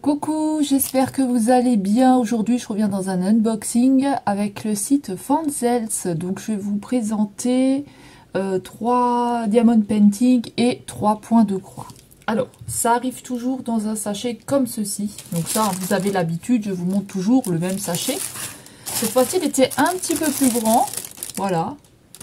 Coucou, j'espère que vous allez bien. Aujourd'hui, je reviens dans un unboxing avec le site Fanzels. Donc, je vais vous présenter 3 diamond painting et 3 points de croix. Alors, ça arrive toujours dans un sachet comme ceci. Donc ça, vous avez l'habitude, je vous montre toujours le même sachet. Cette fois-ci, il était un petit peu plus grand. Voilà.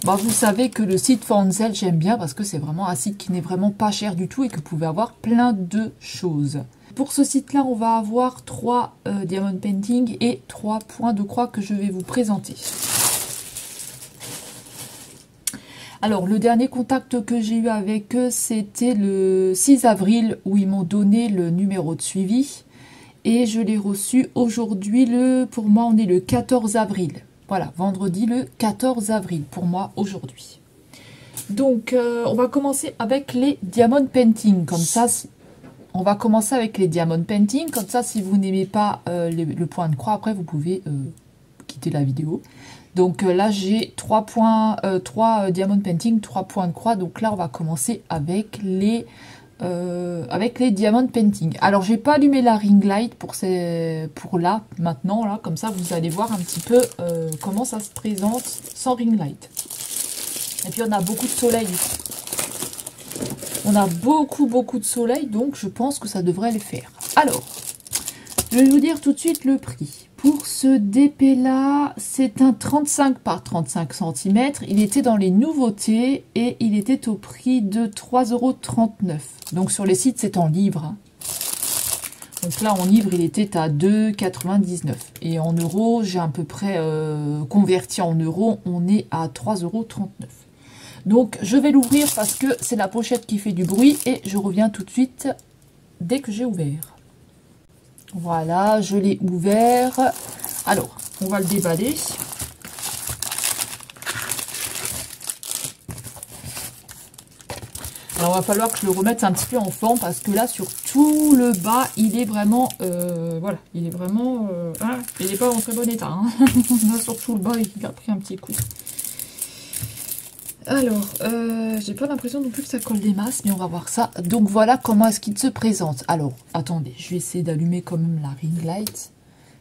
Bah, vous savez que le site Fanzels, j'aime bien parce que c'est vraiment un site qui n'est vraiment pas cher du tout et que vous pouvez avoir plein de choses. Pour ce site-là, on va avoir 3 diamond painting et 3 points de croix que je vais vous présenter. Alors, le dernier contact que j'ai eu avec eux, c'était le 6 avril où ils m'ont donné le numéro de suivi. Et je l'ai reçu aujourd'hui, pour moi, on est le 14 avril. Voilà, vendredi le 14 avril pour moi aujourd'hui. Donc, on va commencer avec les diamond painting. Comme ça, on va commencer avec les diamond painting. Comme ça, si vous n'aimez pas le point de croix, après, vous pouvez quitter la vidéo. Donc là, j'ai 3 diamond painting, 3 points de croix. Donc là, on va commencer avec les diamond painting. Alors, j'ai pas allumé la ring light pour là, maintenant, là. Comme ça, vous allez voir un petit peu comment ça se présente sans ring light. Et puis, on a beaucoup de soleil. On a beaucoup de soleil, donc je pense que ça devrait le faire. Alors, je vais vous dire tout de suite le prix. Pour ce DP là, c'est un 35 par 35 cm. Il était dans les nouveautés et il était au prix de 3,39 €. Donc sur les sites, c'est en livres. Hein. Donc là, en livre, il était à 2,99 €. Et en euros, j'ai à peu près converti en euros, on est à 3,39 €. Donc je vais l'ouvrir parce que c'est la pochette qui fait du bruit et je reviens tout de suite dès que j'ai ouvert. Voilà, je l'ai ouvert. Alors, on va le déballer. Alors, il va falloir que je le remette un petit peu en forme parce que là, sur tout le bas, il est vraiment... voilà, il est vraiment... il n'est pas en très bon état. Hein. Là, sur tout le bas, il a pris un petit coup. Alors, j'ai pas l'impression non plus que ça colle des masses, mais on va voir ça. Donc voilà comment est-ce qu'il se présente. Alors, attendez, je vais essayer d'allumer quand même la ring light.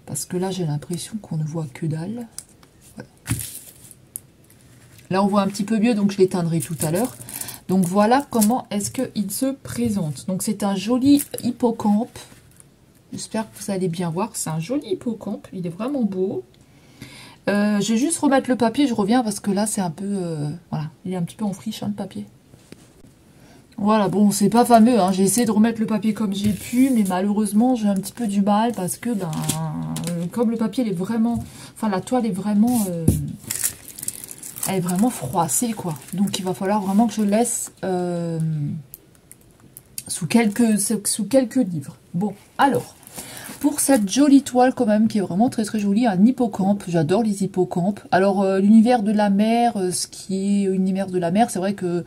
Parce que là, j'ai l'impression qu'on ne voit que dalle. Voilà. Là, on voit un petit peu mieux, donc je l'éteindrai tout à l'heure. Donc voilà comment est-ce qu'il se présente. Donc c'est un joli hippocampe. J'espère que vous allez bien voir. C'est un joli hippocampe, il est vraiment beau. Je vais juste remettre le papier, je reviens parce que là c'est un peu... voilà, il est un petit peu en friche hein, le papier. Voilà, bon c'est pas fameux, hein. J'ai essayé de remettre le papier comme j'ai pu, mais malheureusement j'ai un petit peu du mal parce que comme le papier il est vraiment... Enfin la toile est vraiment... elle est vraiment froissée quoi. Donc il va falloir vraiment que je laisse sous quelques livres. Bon, alors... Pour cette jolie toile quand même, qui est vraiment très jolie, un hippocampe, j'adore les hippocampes. Alors l'univers de la mer, ce qui est l'univers de la mer, c'est vrai que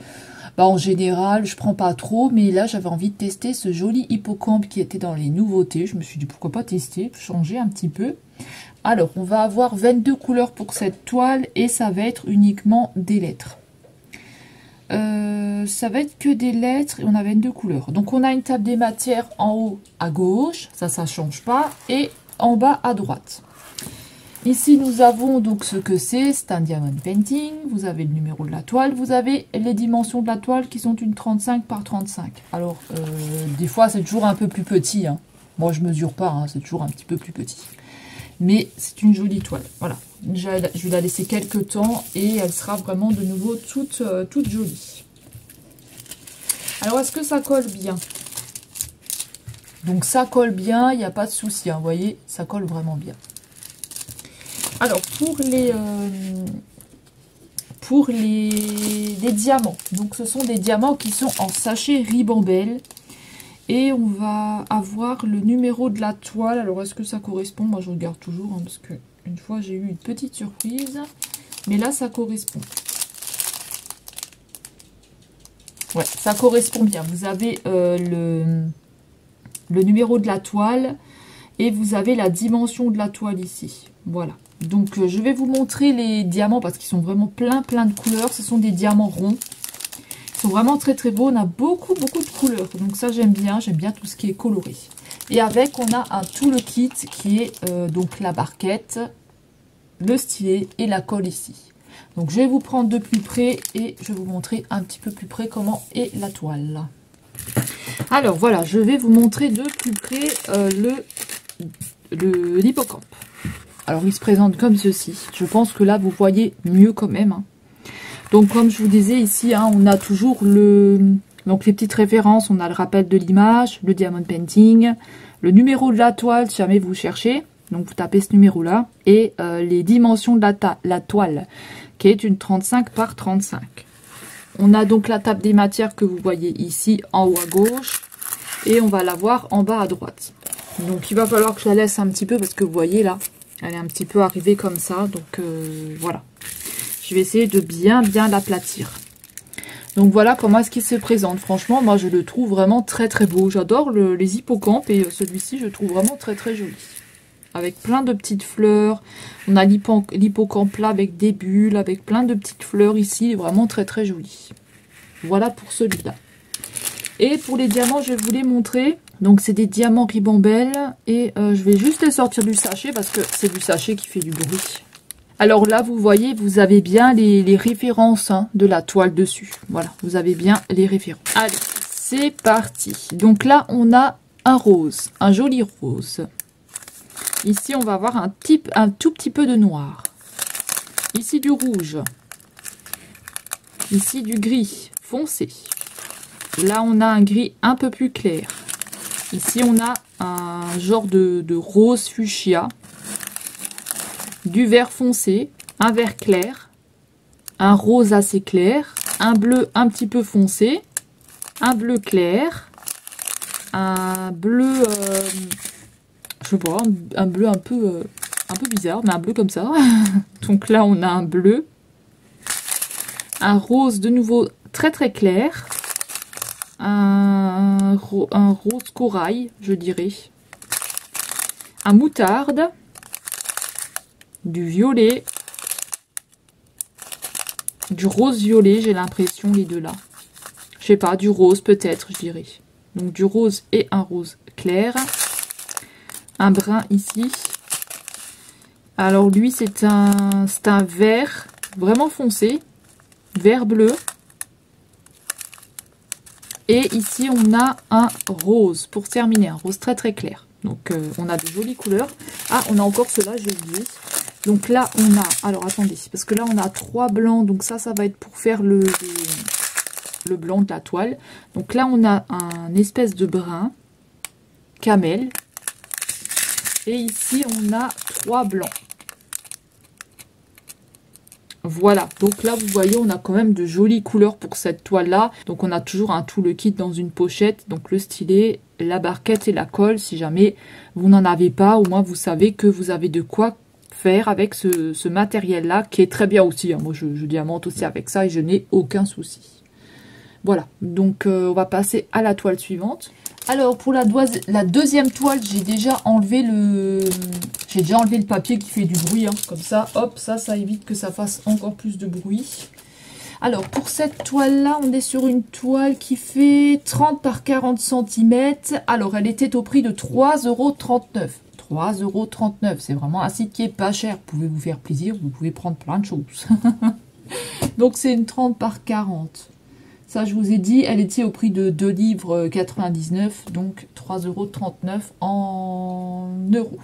en général je prends pas trop, mais là j'avais envie de tester ce joli hippocampe qui était dans les nouveautés. Je me suis dit pourquoi pas tester, changer un petit peu. Alors on va avoir 22 couleurs pour cette toile et ça va être uniquement des lettres. Ça va être que des lettres et on a 22 couleurs. Donc on a une table des matières en haut à gauche, ça change pas, et en bas à droite. Ici nous avons donc ce que c'est un diamond painting, vous avez le numéro de la toile, vous avez les dimensions de la toile qui sont une 35 par 35. Alors des fois c'est toujours un peu plus petit, hein. Moi je mesure pas, hein, c'est toujours un petit peu plus petit. Mais c'est une jolie toile, voilà. Je vais la laisser quelques temps et elle sera vraiment de nouveau toute jolie. Alors, est-ce que ça colle bien? Donc, ça colle bien, il n'y a pas de souci. Hein, vous voyez, ça colle vraiment bien. Alors, pour les diamants. Donc, ce sont des diamants qui sont en sachet Ribambelle. Et on va avoir le numéro de la toile. Alors, est-ce que ça correspond? Moi, je regarde toujours, hein, parce que une fois, j'ai eu une petite surprise. Mais là, ça correspond. Ouais, ça correspond bien. Vous avez le numéro de la toile et vous avez la dimension de la toile ici. Voilà. Donc, je vais vous montrer les diamants parce qu'ils sont vraiment plein de couleurs. Ce sont des diamants ronds. Ils sont vraiment très beaux. On a beaucoup de couleurs. Donc ça, j'aime bien tout ce qui est coloré. Et avec, on a un tout le kit qui est donc la barquette, le stylet et la colle ici. Donc je vais vous prendre de plus près et je vais vous montrer un petit peu plus près comment est la toile. Alors voilà, je vais vous montrer de plus près l'hippocampe. Alors il se présente comme ceci. Je pense que là vous voyez mieux quand même. Hein. Donc comme je vous disais ici, hein, on a toujours donc les petites références. On a le rappel de l'image, le diamond painting, le numéro de la toile si jamais vous cherchez. Donc vous tapez ce numéro là. Et les dimensions de la toile qui est une 35 par 35. On a donc la table des matières que vous voyez ici en haut à gauche. Et on va la voir en bas à droite. Donc il va falloir que je la laisse un petit peu parce que vous voyez là, elle est un petit peu arrivée comme ça. Donc voilà. Je vais essayer de bien l'aplatir. Donc voilà comment est-ce qu'il se présente. Franchement, moi je le trouve vraiment très très beau. J'adore les hippocampes et celui-ci je trouve vraiment très très joli. Avec plein de petites fleurs. On a l'hippocampe là avec des bulles, avec plein de petites fleurs ici. Il est vraiment très très joli. Voilà pour celui-là. Et pour les diamants, je vais vous les montrer. Donc c'est des diamants ribambelle. Et je vais juste les sortir du sachet parce que c'est du sachet qui fait du bruit. Alors là, vous voyez, vous avez bien les références hein, de la toile dessus. Voilà, vous avez bien les références. Allez, c'est parti. Donc là, on a un rose, un joli rose. Ici, on va avoir un tout petit peu de noir. Ici, du rouge. Ici, du gris foncé. Là, on a un gris un peu plus clair. Ici, on a un genre de rose fuchsia. Du vert foncé, un vert clair, un rose assez clair, un bleu un petit peu foncé, un bleu clair, un bleu, je sais pas, un bleu un peu bizarre, mais un bleu comme ça. Donc là, on a un bleu, un rose de nouveau très très clair, un rose corail, je dirais, un moutarde, du violet, du rose violet, j'ai l'impression, les deux là. Je sais pas, du rose peut-être, je dirais. Donc du rose et un rose clair. Un brun ici. Alors lui, c'est un vert vraiment foncé, vert bleu. Et ici, on a un rose pour terminer, un rose très très clair. Donc on a de jolies couleurs. Ah, on a encore cela, j'ai oublié. Donc là, on a... Alors, attendez, parce que là, on a 3 blancs. Donc ça va être pour faire le blanc de la toile. Donc là, on a un espèce de brun camel. Et ici, on a 3 blancs. Voilà. Donc là, vous voyez, on a quand même de jolies couleurs pour cette toile-là. Donc on a toujours un tout le kit dans une pochette. Donc le stylet, la barquette et la colle. Si jamais vous n'en avez pas, au moins vous savez que vous avez de quoi faire avec ce matériel là qui est très bien aussi, hein. Moi je diamante aussi avec ça et je n'ai aucun souci. Voilà, donc on va passer à la toile suivante. Alors pour la deuxième toile, j'ai déjà enlevé le papier qui fait du bruit, hein. Comme ça, hop, ça évite que ça fasse encore plus de bruit. Alors pour cette toile là, on est sur une toile qui fait 30 par 40 cm. Alors elle était au prix de 3,39 €. 3,39 €, c'est vraiment un site qui est pas cher. Vous pouvez vous faire plaisir, vous pouvez prendre plein de choses. Donc c'est une 30 par 40. Ça je vous ai dit, elle était au prix de 2,99 $, donc 3,39 € en euros.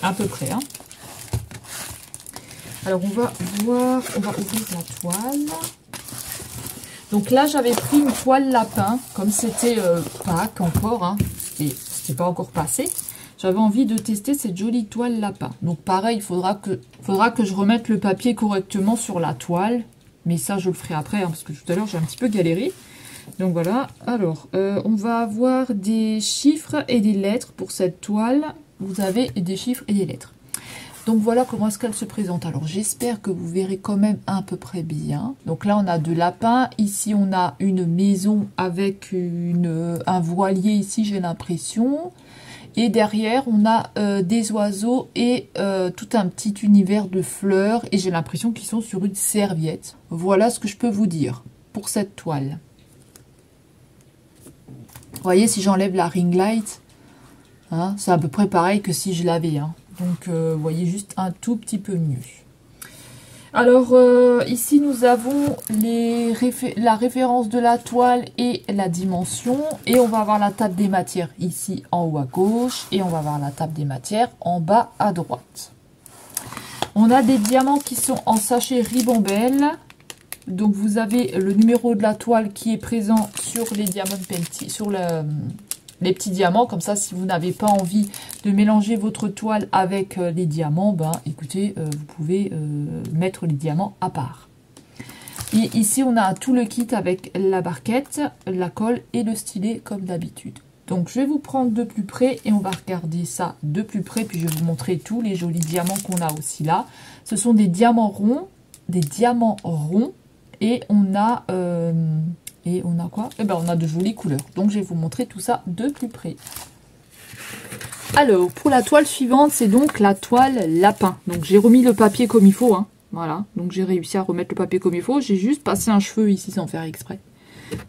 À peu près. Hein. Alors on va voir, on va ouvrir la toile. Donc là j'avais pris une toile lapin, comme c'était Pâques encore, hein, c'était pas encore passé. J'avais envie de tester cette jolie toile lapin. Donc pareil, il faudra que je remette le papier correctement sur la toile. Mais ça, je le ferai après, hein, parce que tout à l'heure, j'ai un petit peu galéré. Donc voilà. Alors, on va avoir des chiffres et des lettres pour cette toile. Vous avez des chiffres et des lettres. Donc voilà comment est-ce qu'elle se présente. Alors j'espère que vous verrez quand même à peu près bien. Donc là, on a deux lapins. Ici, on a une maison avec un voilier ici, j'ai l'impression. Et derrière, on a des oiseaux et tout un petit univers de fleurs. Et j'ai l'impression qu'ils sont sur une serviette. Voilà ce que je peux vous dire pour cette toile. Vous voyez, si j'enlève la ring light, Hein, c'est à peu près pareil que si je l'avais. Hein. Donc, vous voyez juste un tout petit peu mieux. Alors, ici, nous avons la référence de la toile et la dimension. Et on va avoir la table des matières ici en haut à gauche. Et on va avoir la table des matières en bas à droite. On a des diamants qui sont en sachet ribambelle. Donc, vous avez le numéro de la toile qui est présent sur les diamants painting, sur les petits diamants. Comme ça, si vous n'avez pas envie de mélanger votre toile avec les diamants, ben, écoutez, vous pouvez mettre les diamants à part. Et ici, on a tout le kit avec la barquette, la colle et le stylet comme d'habitude. Donc, je vais vous prendre de plus près et on va regarder ça de plus près. Puis, je vais vous montrer tous les jolis diamants qu'on a aussi là. Ce sont des diamants ronds. Et on a quoi? Eh ben, on a de jolies couleurs. Donc, je vais vous montrer tout ça de plus près. Alors, pour la toile suivante, c'est donc la toile lapin. Donc, j'ai remis le papier comme il faut. Hein. Voilà. Donc, j'ai réussi à remettre le papier comme il faut. J'ai juste passé un cheveu ici sans faire exprès.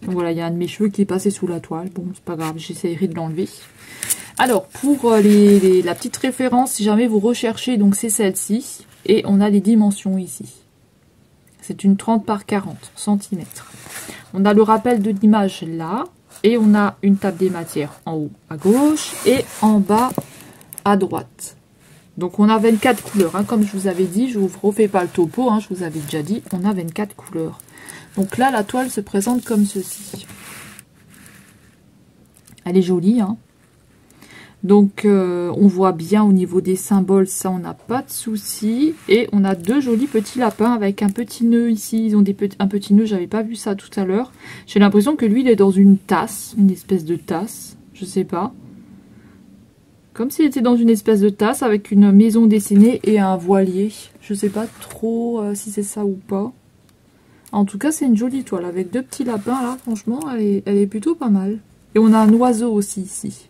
Donc, voilà, il y a un de mes cheveux qui est passé sous la toile. Bon, c'est pas grave, j'essaierai de l'enlever. Alors, pour la petite référence, si jamais vous recherchez, donc c'est celle-ci. Et on a les dimensions ici. C'est une 30 par 40 cm. On a le rappel de l'image là. Et on a une table des matières en haut à gauche et en bas à droite. Donc on a 24 couleurs. Hein, comme je vous avais dit, je ne vous refais pas le topo. Hein, je vous avais déjà dit, on a 24 couleurs. Donc là, la toile se présente comme ceci. Elle est jolie. Hein. Donc, on voit bien au niveau des symboles, ça, on n'a pas de souci. Et on a deux jolis petits lapins avec un petit nœud ici. Ils ont un petit nœud, j'avais pas vu ça tout à l'heure. J'ai l'impression que lui, il est dans une tasse, une espèce de tasse. Je sais pas. Comme s'il était dans une espèce de tasse avec une maison dessinée et un voilier. Je sais pas trop si c'est ça ou pas. En tout cas, c'est une jolie toile avec deux petits lapins là. Franchement, elle est plutôt pas mal. Et on a un oiseau aussi ici.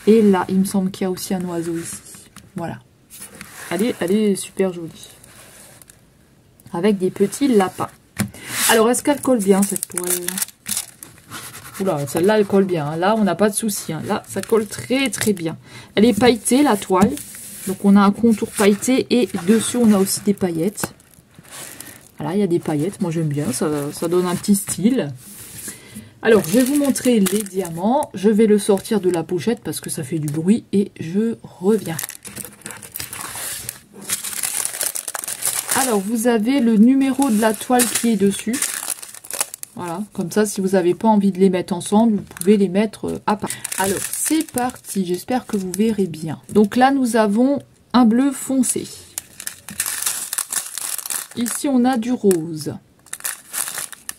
Et là, il me semble qu'il y a aussi un oiseau ici. Voilà. Elle est super jolie. Avec des petits lapins. Alors, est-ce qu'elle colle bien, cette toile? Oula, celle-là, elle colle bien. Là, on n'a pas de souci. Hein. Là, ça colle très, très bien. Elle est pailletée, la toile. Donc, on a un contour pailleté. Et dessus, on a aussi des paillettes. Voilà, il y a des paillettes. Moi, j'aime bien. Ça donne un petit style. Alors, je vais vous montrer les diamants. Je vais le sortir de la pochette parce que ça fait du bruit et je reviens. Alors, vous avez le numéro de la toile qui est dessus. Voilà, comme ça, si vous n'avez pas envie de les mettre ensemble, vous pouvez les mettre à part. Alors, c'est parti. J'espère que vous verrez bien. Donc là, nous avons un bleu foncé. Ici, on a du rose.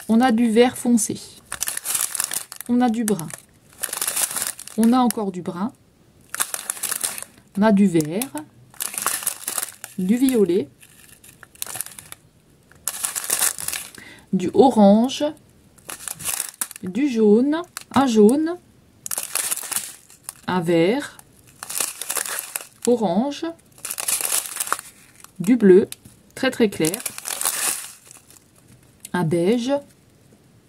On a du vert foncé. On a du brun. On a encore du brun. On a du vert. Du violet. Du orange. Du jaune. Un jaune. Un vert. Orange. Du bleu. Très très clair. Un beige.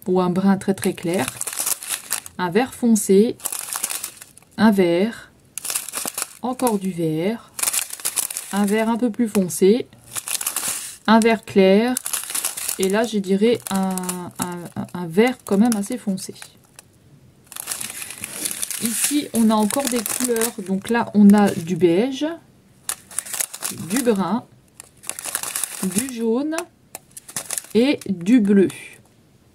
Ou un brun très très clair. Un vert foncé, un vert, encore du vert, un vert un peu plus foncé, un vert clair, et là je dirais un vert quand même assez foncé. Ici on a encore des couleurs, donc là on a du beige, du brun, du jaune et du bleu.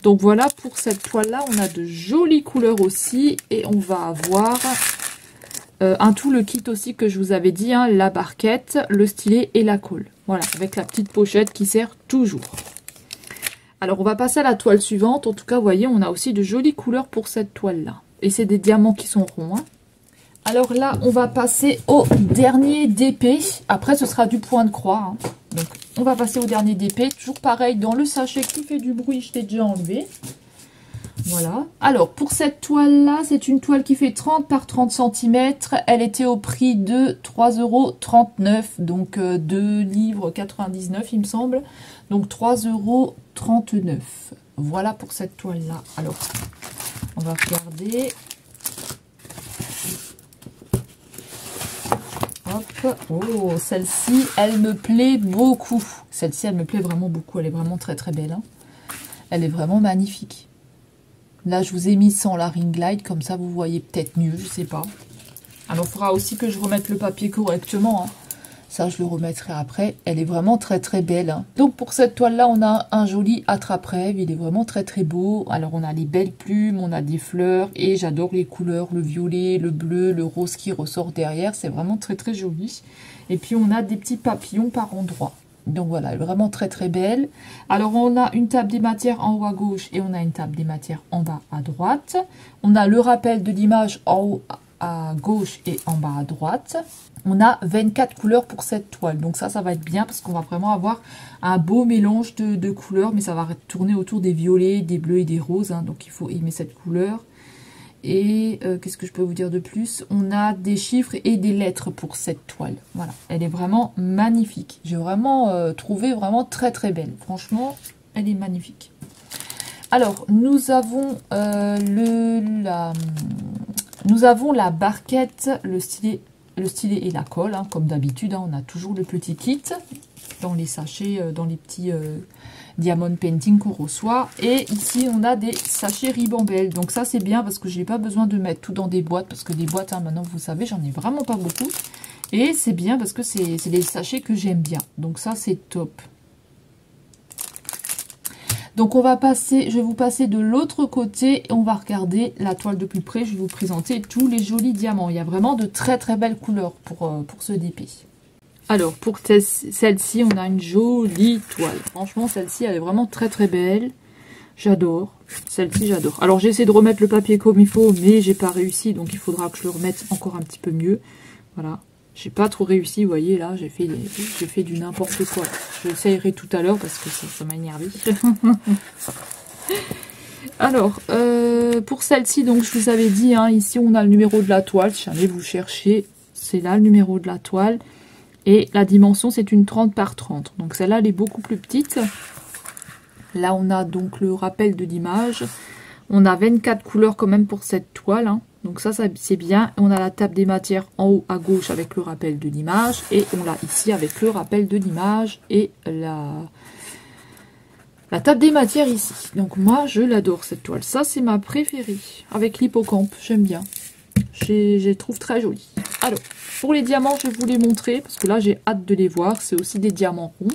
Donc voilà, pour cette toile-là, on a de jolies couleurs aussi. Et on va avoir tout le kit aussi que je vous avais dit. Hein, la barquette, le stylet et la colle. Voilà, avec la petite pochette qui sert toujours. Alors, on va passer à la toile suivante. En tout cas, vous voyez, on a aussi de jolies couleurs pour cette toile-là. Et c'est des diamants qui sont ronds. Hein. Alors là, on va passer au dernier DP. Après, ce sera du point de croix. Hein. Donc, on va passer au dernier DP. Toujours pareil, dans le sachet qui fait du bruit, je t'ai déjà enlevé. Voilà. Alors, pour cette toile-là, c'est une toile qui fait 30 par 30 cm. Elle était au prix de 3,39 €. Donc, 2 livres 99, il me semble. Donc, 3,39 €. Voilà pour cette toile-là. Alors, on va regarder. Hop. Oh, celle-ci, elle me plaît beaucoup. Celle-ci, elle me plaît vraiment beaucoup. Elle est vraiment très très belle. Hein. Elle est vraiment magnifique. Là, je vous ai mis sans la ring light. Comme ça, vous voyez peut-être mieux. Je sais pas. Alors, il faudra aussi que je remette le papier correctement. Hein. Ça, je le remettrai après. Elle est vraiment très très belle. Hein. Donc, pour cette toile-là, on a un joli attrape-rêve. Il est vraiment très très beau. Alors, on a les belles plumes, on a des fleurs. Et j'adore les couleurs, le violet, le bleu, le rose qui ressort derrière. C'est vraiment très très joli. Et puis, on a des petits papillons par endroits. Donc, voilà, elle est vraiment très très belle. Alors, on a une table des matières en haut à gauche et on a une table des matières en bas à droite. On a le rappel de l'image en haut à gauche et en bas à droite. On a 24 couleurs pour cette toile. Donc ça va être bien parce qu'on va vraiment avoir un beau mélange de couleurs. Mais ça va tourner autour des violets, des bleus et des roses. Hein, donc il faut aimer cette couleur. Et qu'est-ce que je peux vous dire de plus? On a des chiffres et des lettres pour cette toile. Voilà, elle est vraiment magnifique. J'ai vraiment trouvé vraiment très très belle. Franchement, elle est magnifique. Alors, nous avons nous avons la barquette, le stylet et la colle, hein, comme d'habitude. Hein, on a toujours le petit kit dans les sachets, dans les petits diamond painting qu'on reçoit. Et ici, on a des sachets Ribambelle. Donc ça, c'est bien parce que je n'ai pas besoin de mettre tout dans des boîtes. Parce que des boîtes, hein, maintenant, vous savez, j'en ai vraiment pas beaucoup. Et c'est bien parce que c'est des sachets que j'aime bien. Donc ça, c'est top. Donc on va passer, je vais vous passer de l'autre côté et on va regarder la toile de plus près. Je vais vous présenter tous les jolis diamants. Il y a vraiment de très très belles couleurs pour ce DP. Alors pour celle-ci, on a une jolie toile. Franchement, celle-ci, elle est vraiment très très belle. J'adore. Celle-ci, j'adore. Alors j'essaie de remettre le papier comme il faut, mais j'ai pas réussi. Donc il faudra que je le remette encore un petit peu mieux. Voilà. J'ai pas trop réussi, vous voyez, là, j'ai fait du n'importe quoi. Je essayerai tout à l'heure parce que ça m'a énervé. Alors, pour celle-ci, donc, je vous avais dit, hein, ici, on a le numéro de la toile. Si jamais vous cherchez, c'est là le numéro de la toile. Et la dimension, c'est une 30 par 30. Donc, celle-là, elle est beaucoup plus petite. Là, on a donc le rappel de l'image. On a 24 couleurs quand même pour cette toile, hein. Donc ça c'est bien. On a la table des matières en haut à gauche avec le rappel de l'image. Et on l'a ici avec le rappel de l'image et la table des matières ici. Donc moi, je l'adore cette toile. Ça, c'est ma préférée. Avec l'hippocampe, j'aime bien. Je les trouve très jolis. Alors, pour les diamants, je vais vous les montrer. Parce que là, j'ai hâte de les voir. C'est aussi des diamants ronds.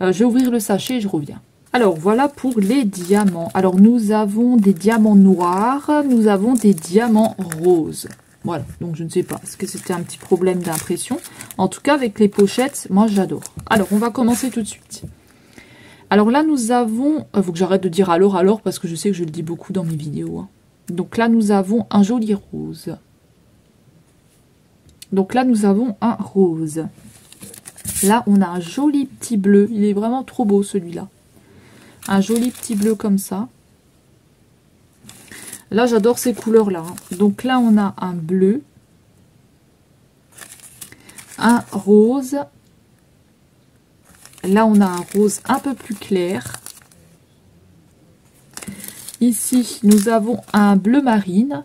Je vais ouvrir le sachet et je reviens. Alors, voilà pour les diamants. Alors, nous avons des diamants noirs. Nous avons des diamants roses. Voilà, donc je ne sais pas. Est-ce que c'était un petit problème d'impression? En tout cas, avec les pochettes, moi, j'adore. Alors, on va commencer tout de suite. Alors là, nous avons... Il faut que j'arrête de dire alors, parce que je sais que je le dis beaucoup dans mes vidéos. Hein. Donc là, nous avons un joli rose. Donc là, nous avons un rose. Là, on a un joli petit bleu. Il est vraiment trop beau, celui-là. Un joli petit bleu comme ça. Là, j'adore ces couleurs-là. Hein. Donc là, on a un bleu. Un rose. Là, on a un rose un peu plus clair. Ici, nous avons un bleu marine.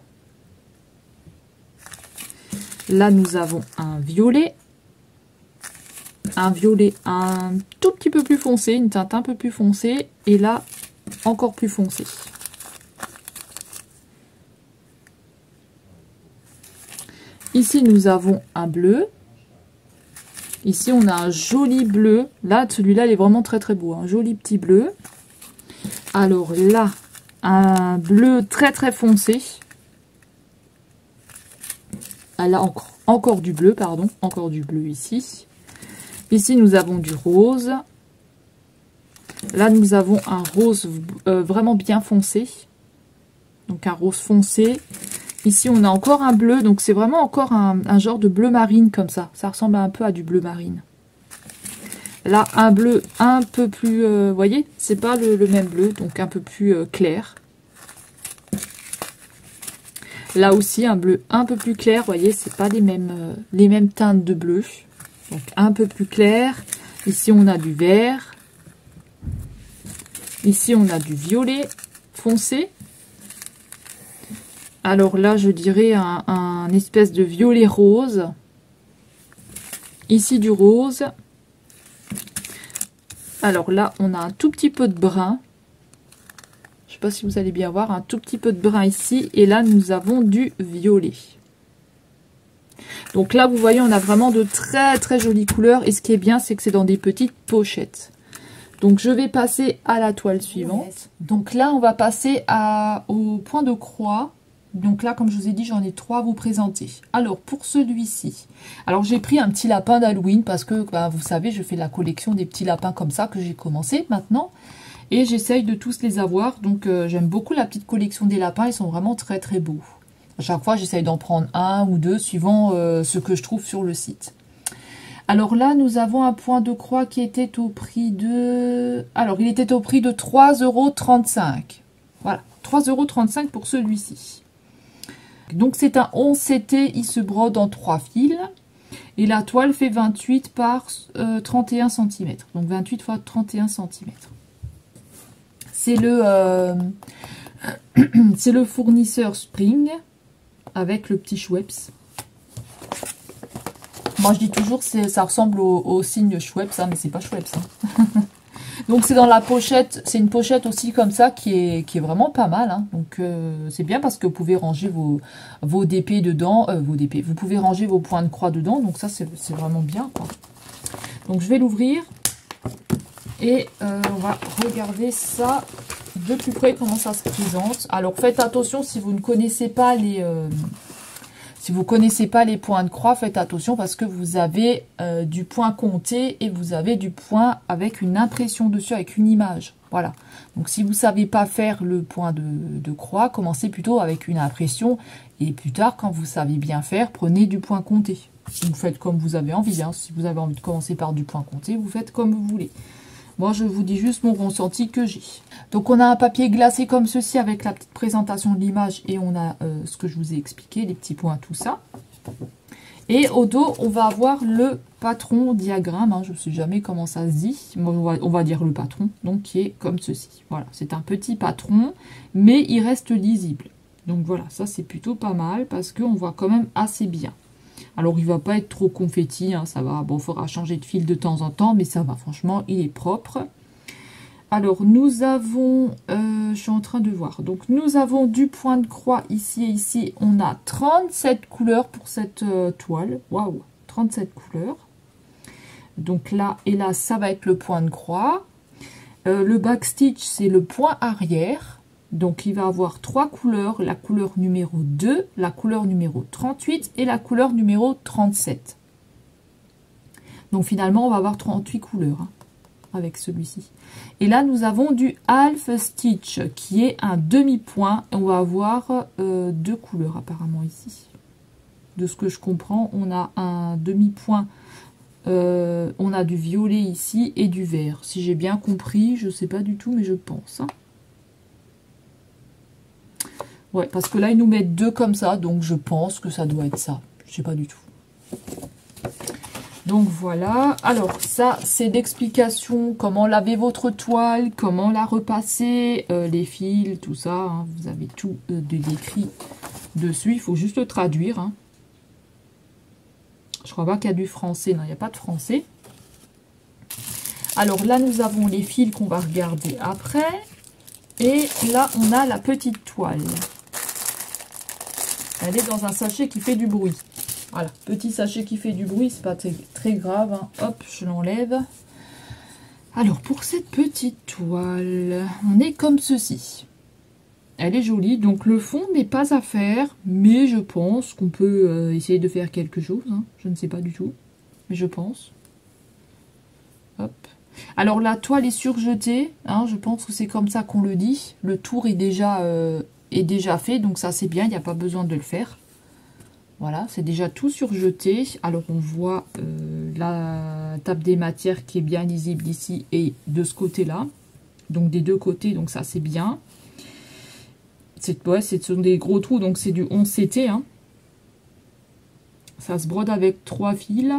Là, nous avons un violet. Un violet un tout petit peu plus foncé, une teinte un peu plus foncée. Et là, encore plus foncé. Ici, nous avons un bleu. Ici, on a un joli bleu. Là, celui-là, il est vraiment très très beau. Un joli petit bleu. Alors là, un bleu très très foncé. Ah, là, encore du bleu, pardon. Encore du bleu ici. Ici, nous avons du rose. Là, nous avons un rose vraiment bien foncé. Donc, un rose foncé. Ici, on a encore un bleu. Donc, c'est vraiment encore un genre de bleu marine comme ça. Ça ressemble un peu à du bleu marine. Là, un bleu un peu plus... vous voyez, c'est pas le même bleu. Donc, un peu plus clair. Là aussi, un bleu un peu plus clair. Vous voyez, c'est pas les mêmes teintes de bleu. Donc, un peu plus clair. Ici, on a du vert. Ici, on a du violet foncé. Alors là, je dirais un espèce de violet rose. Ici du rose. Alors là, on a un tout petit peu de brun. Je ne sais pas si vous allez bien voir, un tout petit peu de brun ici. Et là, nous avons du violet. Donc là, vous voyez, on a vraiment de très très jolies couleurs. Et ce qui est bien, c'est que c'est dans des petites pochettes. Donc je vais passer à la toile suivante. Donc là, on va passer au point de croix. Donc là, comme je vous ai dit, j'en ai 3 à vous présenter. Alors, pour celui-ci, alors j'ai pris un petit lapin d'Halloween parce que, bah, vous savez, je fais la collection des petits lapins comme ça que j'ai commencé maintenant. Et j'essaye de tous les avoir. Donc, j'aime beaucoup la petite collection des lapins. Ils sont vraiment très, très beaux. À chaque fois, j'essaye d'en prendre 1 ou 2 suivant ce que je trouve sur le site. Alors là, nous avons un point de croix qui était au prix de... Alors, il était au prix de 3,35 €. Voilà, 3,35 € pour celui-ci. Donc c'est un 11 CT, il se brode en 3 fils. Et la toile fait 28 par 31 cm. Donc 28 x 31 cm. C'est le fournisseur Spring avec le petit Schweppes. Moi je dis toujours que ça ressemble au signe Schweppes, hein, mais c'est pas Schweppes. Hein. Donc c'est dans la pochette, c'est une pochette aussi comme ça qui est vraiment pas mal. Hein. Donc c'est bien parce que vous pouvez ranger vos DP dedans, vous pouvez ranger vos points de croix dedans. Donc ça c'est vraiment bien, quoi. Donc je vais l'ouvrir et on va regarder ça de plus près comment ça se présente. Alors faites attention si vous ne connaissez pas si vous ne connaissez pas les points de croix, faites attention parce que vous avez du point compté et vous avez du point avec une impression dessus, avec une image. Voilà. Donc si vous ne savez pas faire le point de croix, commencez plutôt avec une impression. Et plus tard, quand vous savez bien faire, prenez du point compté. Vous faites comme vous avez envie. Hein. Si vous avez envie de commencer par du point compté, vous faites comme vous voulez. Moi, je vous dis juste mon ressenti que j'ai. Donc, on a un papier glacé comme ceci avec la petite présentation de l'image. Et on a ce que je vous ai expliqué, les petits points, tout ça. Et au dos, on va avoir le patron diagramme. Hein, je ne sais jamais comment ça se dit. On va dire le patron, donc qui est comme ceci. Voilà, c'est un petit patron, mais il reste lisible. Donc voilà, ça c'est plutôt pas mal parce qu'on voit quand même assez bien. Alors, il ne va pas être trop confetti, hein, ça va. Bon, il faudra changer de fil de temps en temps, mais ça va, franchement, il est propre. Alors, nous avons, je suis en train de voir, donc nous avons du point de croix ici et ici. On a 37 couleurs pour cette toile. Waouh, 37 couleurs. Donc là et là, ça va être le point de croix. Le backstitch, c'est le point arrière. Donc, il va avoir 3 couleurs, la couleur numéro 2, la couleur numéro 38 et la couleur numéro 37. Donc, finalement, on va avoir 38 couleurs hein, avec celui-ci. Et là, nous avons du half stitch qui est un demi-point. On va avoir 2 couleurs apparemment ici. De ce que je comprends, on a un demi-point. On a du violet ici et du vert. Si j'ai bien compris, je ne sais pas du tout, mais je pense. Hein. Ouais, parce que là, ils nous mettent 2 comme ça, donc je pense que ça doit être ça. Je sais pas du tout. Donc voilà. Alors ça, c'est l'explication, comment laver votre toile, comment la repasser, les fils, tout ça. Hein. Vous avez tout décrit dessus. Il faut juste le traduire. Hein. Je crois pas qu'il y a du français. Non, il n'y a pas de français. Alors là, nous avons les fils qu'on va regarder après. Et là, on a la petite toile. Elle est dans un sachet qui fait du bruit. Voilà, petit sachet qui fait du bruit, c'est pas très grave. Hein. Hop, je l'enlève. Alors, pour cette petite toile, on est comme ceci. Elle est jolie, donc le fond n'est pas à faire, mais je pense qu'on peut essayer de faire quelque chose. Hein. Je ne sais pas du tout, mais je pense. Hop. Alors, la toile est surjetée. Hein, je pense que c'est comme ça qu'on le dit. Le tour est déjà fait, donc ça c'est bien, il n'y a pas besoin de le faire. Voilà, c'est déjà tout surjeté. Alors on voit la table des matières qui est bien lisible ici et de ce côté-là. Donc des deux côtés, donc ça c'est bien. Ouais, ce sont des gros trous, donc c'est du 11 CT. Hein. Ça se brode avec 3 fils.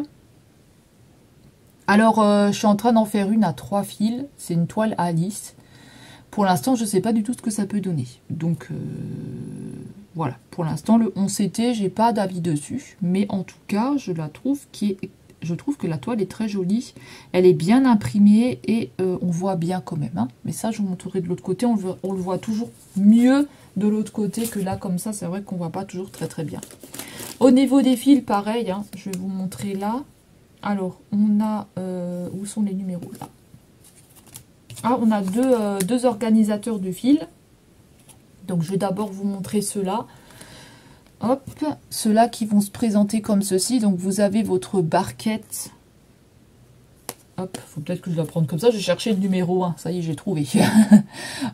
Alors je suis en train d'en faire une à 3 fils. C'est une toile Alice. Pour l'instant, je ne sais pas du tout ce que ça peut donner. Donc, voilà. Pour l'instant, le 11 CT, j'ai pas d'avis dessus. Mais en tout cas, je la trouve qui est je trouve que la toile est très jolie. Elle est bien imprimée et on voit bien quand même. Hein. Mais ça, je vous montrerai de l'autre côté. On le voit toujours mieux de l'autre côté que là, comme ça. C'est vrai qu'on ne voit pas toujours très très bien. Au niveau des fils, pareil. Hein, je vais vous montrer là. Alors, on a... où sont les numéros là? Ah, on a deux organisateurs de fils. Donc, je vais d'abord vous montrer ceux-là. Hop, ceux-là qui vont se présenter comme ceci. Donc, vous avez votre barquette. Hop, faut peut-être que je dois prendre comme ça. Je cherchais le numéro 1. Ça y est, j'ai trouvé.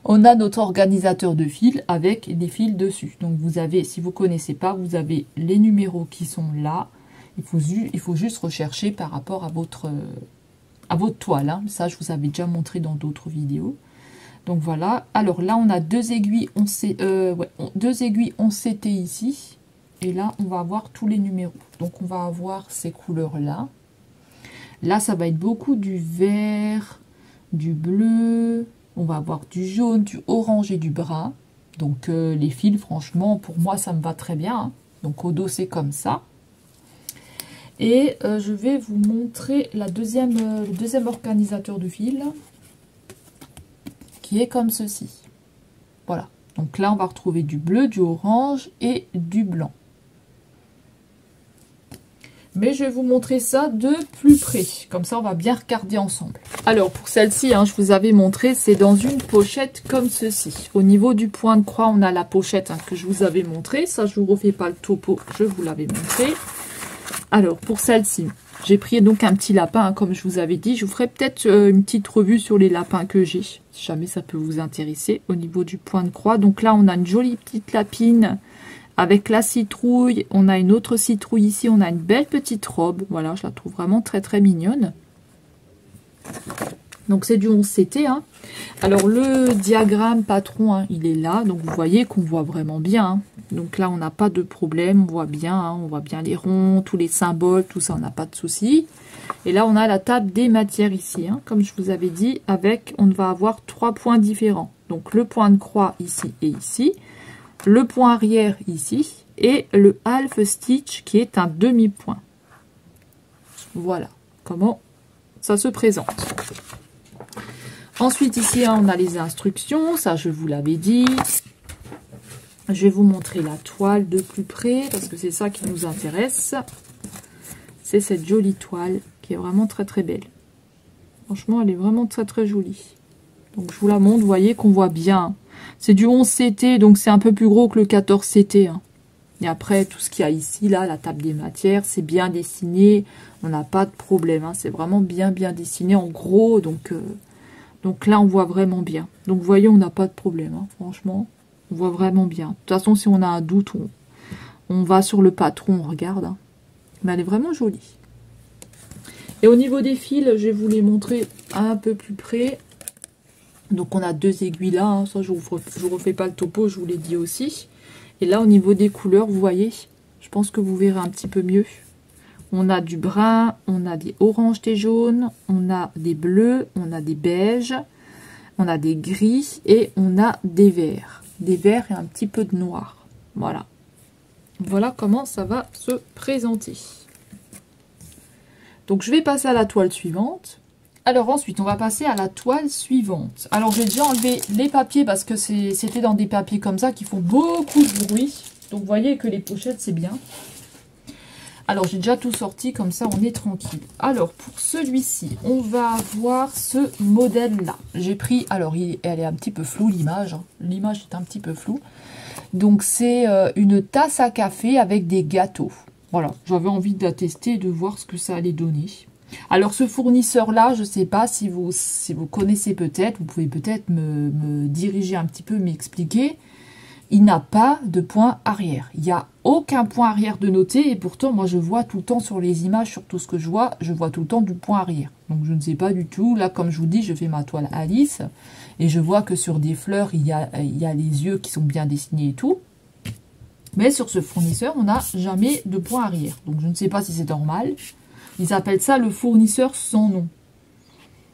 On a notre organisateur de fils avec les fils dessus. Donc, vous avez, si vous ne connaissez pas, vous avez les numéros qui sont là. Il faut juste rechercher par rapport à votre toile. Hein. Ça, je vous avais déjà montré dans d'autres vidéos. Donc voilà. Alors là, on a deux aiguilles 11 CT ici. Et là, on va avoir tous les numéros. Donc on va avoir ces couleurs-là. Là, ça va être beaucoup du vert, du bleu. On va avoir du jaune, du orange et du brun. Donc les fils, franchement, pour moi, ça me va très bien. Hein. Donc au dos, c'est comme ça. Et je vais vous montrer le deuxième organisateur de fils. Qui est comme ceci. Voilà. Donc là, on va retrouver du bleu, du orange et du blanc. Mais je vais vous montrer ça de plus près. Comme ça, on va bien regarder ensemble. Alors, pour celle-ci, hein, je vous avais montré, c'est dans une pochette comme ceci. Au niveau du point de croix, on a la pochette hein, que je vous avais montré. Ça, je ne vous refais pas le topo, je vous l'avais montré. Alors, pour celle-ci, j'ai pris donc un petit lapin, hein, comme je vous avais dit. Je vous ferai peut-être une petite revue sur les lapins que j'ai, si jamais ça peut vous intéresser. Au niveau du point de croix, donc là, on a une jolie petite lapine avec la citrouille. On a une autre citrouille ici. On a une belle petite robe. Voilà, je la trouve vraiment très, très mignonne. Donc, c'est du 11 CT. Hein. Alors, le diagramme patron, hein, il est là. Donc, vous voyez qu'on voit vraiment bien. Hein. Donc là, on n'a pas de problème, on voit bien, hein, on voit bien les ronds, tous les symboles, tout ça, on n'a pas de souci. Et là, on a la table des matières ici, hein, comme je vous avais dit, avec, on va avoir 3 points différents. Donc le point de croix ici et ici, le point arrière ici, et le half stitch qui est un demi-point. Voilà comment ça se présente. Ensuite, ici, hein, on a les instructions, ça je vous l'avais dit. Je vais vous montrer la toile de plus près, parce que c'est ça qui nous intéresse. C'est cette jolie toile, qui est vraiment très très belle. Franchement, elle est vraiment très très jolie. Donc je vous la montre, vous voyez qu'on voit bien. C'est du 11 CT, donc c'est un peu plus gros que le 14 CT. Hein. Et après, tout ce qu'il y a ici, là, la table des matières, c'est bien dessiné. On n'a pas de problème, hein. C'est vraiment bien dessiné en gros. Donc là, on voit vraiment bien. Donc vous voyez, on n'a pas de problème, hein, franchement. On voit vraiment bien. De toute façon, si on a un doute, on va sur le patron, on regarde. Hein. Mais elle est vraiment jolie. Et au niveau des fils, je vais vous les montrer un peu plus près. Donc, on a deux aiguilles là. Hein. Ça, je vous refais pas le topo, je vous l'ai dit aussi. Et là, au niveau des couleurs, vous voyez, je pense que vous verrez un petit peu mieux. On a du brun, on a des oranges, des jaunes, on a des bleus, on a des beiges, on a des gris et on a des verts. Des verts et un petit peu de noir. Voilà. Voilà comment ça va se présenter. Donc, je vais passer à la toile suivante. Alors, ensuite, on va passer à la toile suivante. Alors, j'ai déjà enlevé les papiers parce que c'était dans des papiers comme ça qui font beaucoup de bruit. Donc, vous voyez que les pochettes, c'est bien. Alors, j'ai déjà tout sorti, comme ça, on est tranquille. Alors, pour celui-ci, on va avoir ce modèle-là. J'ai pris, alors, elle est un petit peu floue, l'image. Hein. L'image est un petit peu floue. Donc, c'est une tasse à café avec des gâteaux. Voilà, j'avais envie de la tester et de voir ce que ça allait donner. Alors, ce fournisseur-là, je ne sais pas si vous connaissez peut-être, vous pouvez peut-être me diriger un petit peu, m'expliquer. Il n'a pas de point arrière. Il n'y a aucun point arrière de noté. Et pourtant, moi, je vois tout le temps sur les images, sur tout ce que je vois tout le temps du point arrière. Donc, je ne sais pas du tout. Là, comme je vous dis, je fais ma toile Alice. Et je vois que sur des fleurs, il y a les yeux qui sont bien dessinés et tout. Mais sur ce fournisseur, on n'a jamais de point arrière. Donc, je ne sais pas si c'est normal. Ils appellent ça le fournisseur sans nom.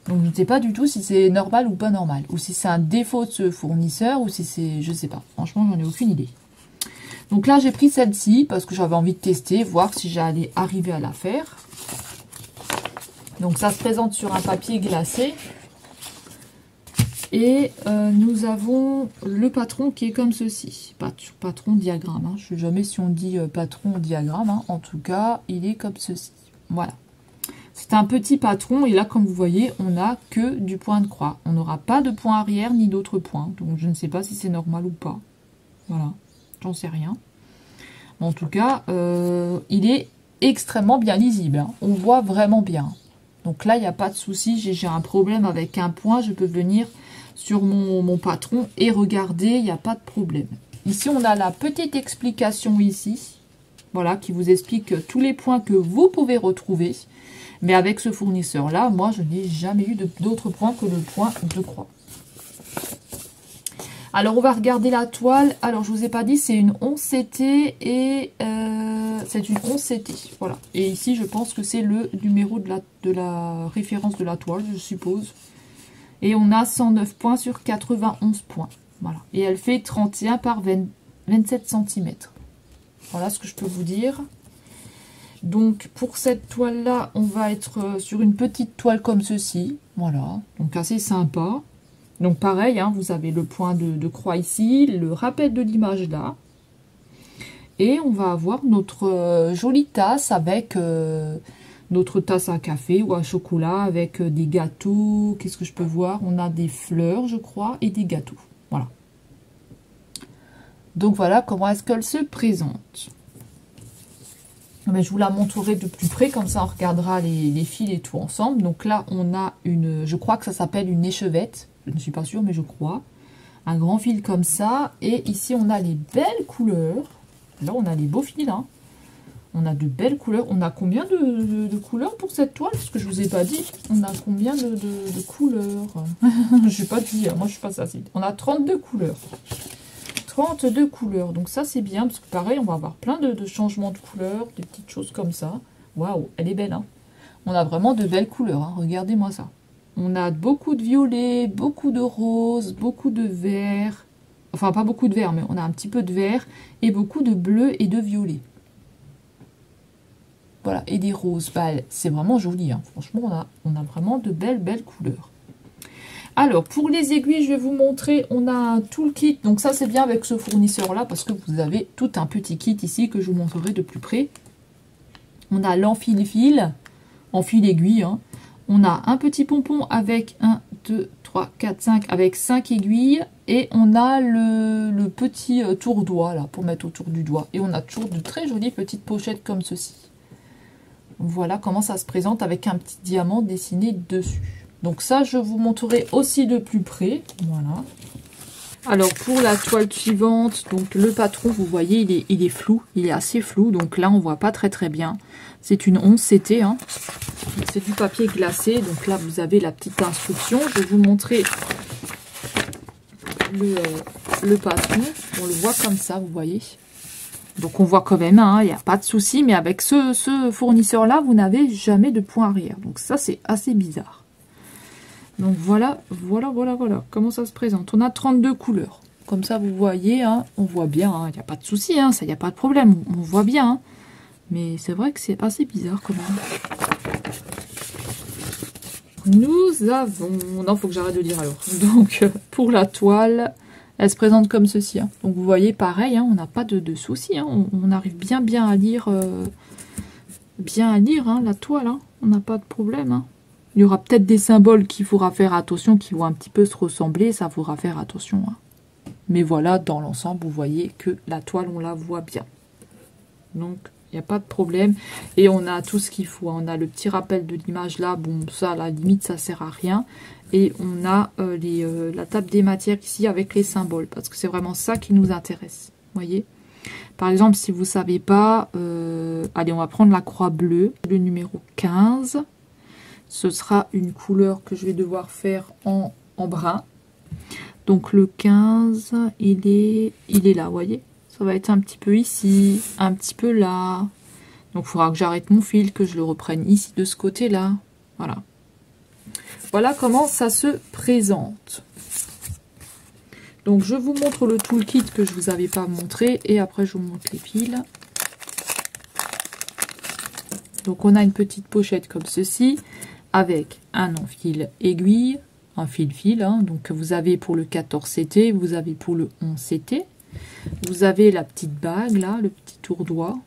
Donc, je ne sais pas du tout si c'est normal ou pas normal. Ou si c'est un défaut de ce fournisseur ou si c'est... Je ne sais pas. Franchement, j'en ai aucune idée. Donc là, j'ai pris celle-ci parce que j'avais envie de tester, voir si j'allais arriver à la faire. Donc ça se présente sur un papier glacé. Et nous avons le patron qui est comme ceci. Patron diagramme. Hein. Je ne sais jamais si on dit patron diagramme. Hein. En tout cas, il est comme ceci. Voilà. C'est un petit patron. Et là, comme vous voyez, on n'a que du point de croix. On n'aura pas de point arrière ni d'autres points. Donc, je ne sais pas si c'est normal ou pas. Voilà. J'en sais rien. En tout cas, il est extrêmement bien lisible. Hein. On voit vraiment bien. Donc là, il n'y a pas de souci. J'ai un problème avec un point. Je peux venir sur mon patron et regarder, il n'y a pas de problème. Ici, on a la petite explication ici, voilà, qui vous explique tous les points que vous pouvez retrouver. Mais avec ce fournisseur-là, moi, je n'ai jamais eu d'autres points que le point de croix. Alors, on va regarder la toile. Alors, je ne vous ai pas dit, c'est une 11 CT et c'est une 11 CT. Voilà. Et ici, je pense que c'est le numéro de la référence de la toile, je suppose. Et on a 109 points sur 91 points. Voilà. Et elle fait 31 par 27 cm. Voilà ce que je peux vous dire. Donc, pour cette toile-là, on va être sur une petite toile comme ceci. Voilà. Donc, assez sympa. Donc, pareil, hein, vous avez le point de croix ici, le rappel de l'image là. Et on va avoir notre jolie tasse avec... notre tasse à café ou à chocolat avec des gâteaux. Qu'est-ce que je peux voir? On a des fleurs, je crois, et des gâteaux. Voilà. Donc voilà comment est-ce qu'elle se présente. Mais je vous la montrerai de plus près, comme ça on regardera les fils et tout ensemble. Donc là, on a une... Je crois que ça s'appelle une échevette. Je ne suis pas sûre, mais je crois. Un grand fil comme ça. Et ici, on a les belles couleurs. Là, on a les beaux fils, hein. On a de belles couleurs. On a combien de couleurs pour cette toile? Parce que je ne vous ai pas dit. On a combien de couleurs? Je n'ai pas dit. Moi, je ne suis pas ça. On a 32 couleurs. 32 couleurs. Donc ça, c'est bien. Parce que pareil, on va avoir plein de changements de couleurs. Des petites choses comme ça. Waouh, elle est belle. Hein, on a vraiment de belles couleurs. Hein, regardez-moi ça. On a beaucoup de violet, beaucoup de rose, beaucoup de vert. Enfin, pas beaucoup de vert, mais on a un petit peu de vert. Et beaucoup de bleu et de violet. Voilà, et des roses. Bah, c'est vraiment joli. Hein. Franchement, on a vraiment de belles couleurs. Alors, pour les aiguilles, je vais vous montrer. On a un toolkit. Donc ça, c'est bien avec ce fournisseur-là parce que vous avez tout un petit kit ici que je vous montrerai de plus près. On a l'enfile-fil, enfile-aiguille. Hein. On a un petit pompon avec 1, 2, 3, 4, 5, avec 5 aiguilles. Et on a le petit tourdois, là, pour mettre autour du doigt. Et on a toujours de très jolies petites pochettes comme ceci. Voilà comment ça se présente avec un petit diamant dessiné dessus. Donc ça, je vous montrerai aussi de plus près. Voilà. Alors, pour la toile suivante, donc le patron, vous voyez, il est flou. Il est assez flou. Donc là, on ne voit pas très bien. C'est une 11 CT. Hein. C'est du papier glacé. Donc là, vous avez la petite instruction. Je vais vous montrer le patron. On le voit comme ça, vous voyez. Donc on voit quand même, il n'y a pas de souci, mais avec ce fournisseur-là, vous n'avez jamais de point arrière. Donc ça, c'est assez bizarre. Donc voilà comment ça se présente. On a 32 couleurs. Comme ça, vous voyez, hein, on voit bien, il n'y a pas de souci, ça, il n'y a pas de problème, on voit bien. Hein. Mais c'est vrai que c'est assez bizarre quand même. Nous avons... Non, il faut que j'arrête de lire alors. Donc, pour la toile... Elle se présente comme ceci. Hein. Donc vous voyez, pareil, hein, on n'a pas de soucis. Hein. On arrive bien à lire, hein, la toile. Hein. On n'a pas de problème. Hein. Il y aura peut-être des symboles qu'il faudra faire attention, qui vont un petit peu se ressembler. Ça faudra faire attention. Hein. Mais voilà, dans l'ensemble, vous voyez que la toile, on la voit bien. Donc, il n'y a pas de problème. Et on a tout ce qu'il faut. On a le petit rappel de l'image là. Bon, ça, à la limite, ça sert à rien. Et on a la table des matières ici avec les symboles. Parce que c'est vraiment ça qui nous intéresse. Vous voyez? Par exemple, si vous ne savez pas... allez, on va prendre la croix bleue. Le numéro 15. Ce sera une couleur que je vais devoir faire en brun. Donc le 15, il est là, vous voyez? Ça va être un petit peu ici, un petit peu là. Donc il faudra que j'arrête mon fil, que je le reprenne ici de ce côté-là. Voilà. Voilà comment ça se présente. Donc je vous montre le toolkit que je ne vous avais pas montré et après je vous montre les fils. Donc on a une petite pochette comme ceci avec un enfil aiguille, un fil-fil, hein, donc vous avez pour le 14 CT, vous avez pour le 11 CT, vous avez la petite bague là, le petit tourdois,